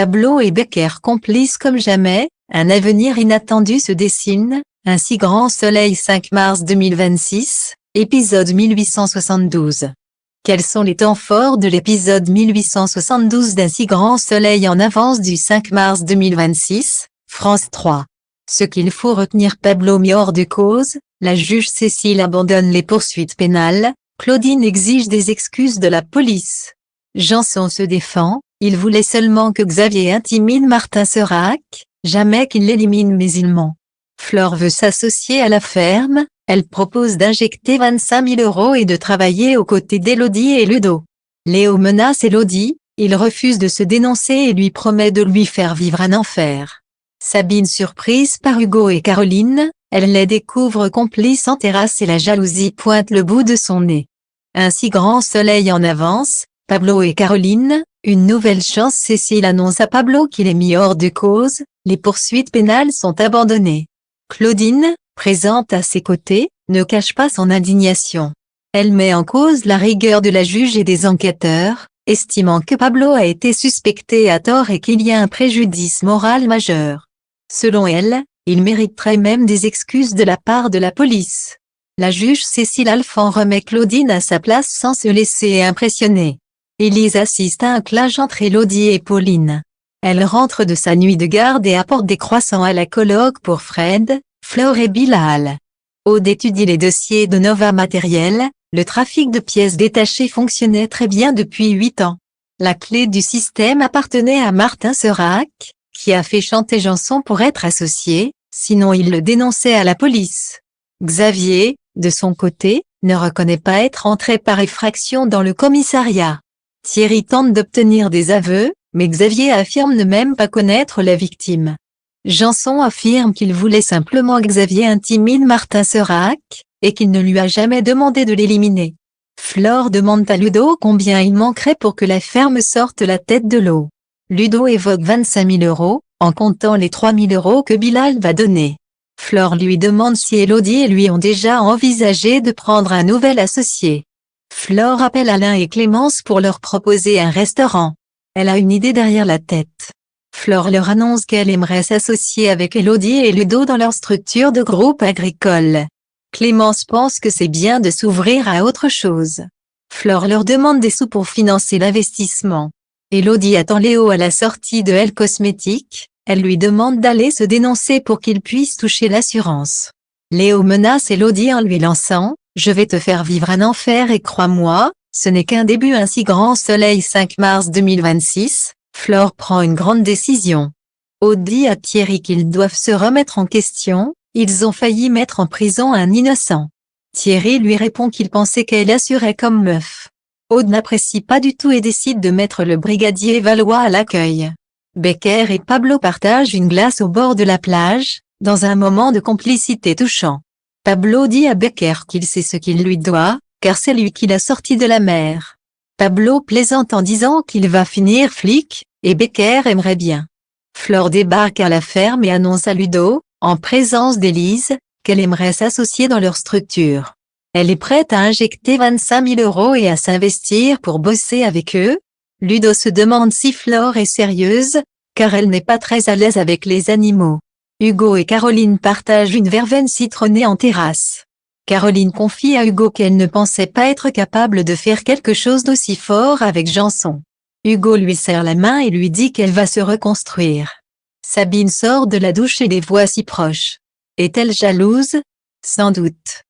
Pablo et Becker complices comme jamais, un avenir inattendu se dessine, un si grand soleil 5 mars 2026, épisode 1872. Quels sont les temps forts de l'épisode 1872 d'un si grand soleil en avance du 5 mars 2026, France 3. Ce qu'il faut retenir: Pablo mis hors de cause, la juge Cécile abandonne les poursuites pénales, Claudine exige des excuses de la police. Janson se défend, il voulait seulement que Xavier intimide Martin Serac, jamais qu'il l'élimine mais il ment. Flore veut s'associer à la ferme, elle propose d'injecter 25 000 € et de travailler aux côtés d'Élodie et Ludo. Léo menace Élodie, il refuse de se dénoncer et lui promet de lui faire vivre un enfer. Sabine surprise par Hugo et Caroline, elle les découvre complices en terrasse et la jalousie pointe le bout de son nez. Un si grand soleil en avance, Pablo et Caroline, une nouvelle chance. Cécile annonce à Pablo qu'il est mis hors de cause, les poursuites pénales sont abandonnées. Claudine, présente à ses côtés, ne cache pas son indignation. Elle met en cause la rigueur de la juge et des enquêteurs, estimant que Pablo a été suspecté à tort et qu'il y a un préjudice moral majeur. Selon elle, il mériterait même des excuses de la part de la police. La juge Cécile Alphand remet Claudine à sa place sans se laisser impressionner. Élise assiste à un clash entre Élodie et Pauline. Elle rentre de sa nuit de garde et apporte des croissants à la coloc pour Fred, Flore et Bilal. Aude étudie les dossiers de Nova Matériel, le trafic de pièces détachées fonctionnait très bien depuis 8 ans. La clé du système appartenait à Martin Serac, qui a fait chanter Janson pour être associé, sinon il le dénonçait à la police. Xavier, de son côté, ne reconnaît pas être entré par effraction dans le commissariat. Thierry tente d'obtenir des aveux, mais Xavier affirme ne même pas connaître la victime. Janson affirme qu'il voulait simplement que Xavier intimide Martin Serac, et qu'il ne lui a jamais demandé de l'éliminer. Flore demande à Ludo combien il manquerait pour que la ferme sorte la tête de l'eau. Ludo évoque 25 000 €, en comptant les 3 000 € que Bilal va donner. Flore lui demande si Élodie et lui ont déjà envisagé de prendre un nouvel associé. Flore appelle Alain et Clémence pour leur proposer un restaurant. Elle a une idée derrière la tête. Flore leur annonce qu'elle aimerait s'associer avec Élodie et Ludo dans leur structure de groupe agricole. Clémence pense que c'est bien de s'ouvrir à autre chose. Flore leur demande des sous pour financer l'investissement. Élodie attend Léo à la sortie de Elle Cosmétique, elle lui demande d'aller se dénoncer pour qu'il puisse toucher l'assurance. Léo menace Élodie en lui lançant: je vais te faire vivre un enfer et crois-moi, ce n'est qu'un début. Un si grand soleil 5 mars 2026, Flore prend une grande décision. Aude dit à Thierry qu'ils doivent se remettre en question, ils ont failli mettre en prison un innocent. Thierry lui répond qu'il pensait qu'elle assurait comme meuf. Aude n'apprécie pas du tout et décide de mettre le brigadier Valois à l'accueil. Becker et Pablo partagent une glace au bord de la plage, dans un moment de complicité touchant. Pablo dit à Becker qu'il sait ce qu'il lui doit, car c'est lui qui l'a sorti de la mer. Pablo plaisante en disant qu'il va finir flic, et Becker aimerait bien. Flore débarque à la ferme et annonce à Ludo, en présence d'Élise, qu'elle aimerait s'associer dans leur structure. Elle est prête à injecter 25 000 € et à s'investir pour bosser avec eux. Ludo se demande si Flore est sérieuse, car elle n'est pas très à l'aise avec les animaux. Hugo et Caroline partagent une verveine citronnée en terrasse. Caroline confie à Hugo qu'elle ne pensait pas être capable de faire quelque chose d'aussi fort avec Janson. Hugo lui serre la main et lui dit qu'elle va se reconstruire. Sabine sort de la douche et les voit si proches. Est-elle jalouse? Sans doute.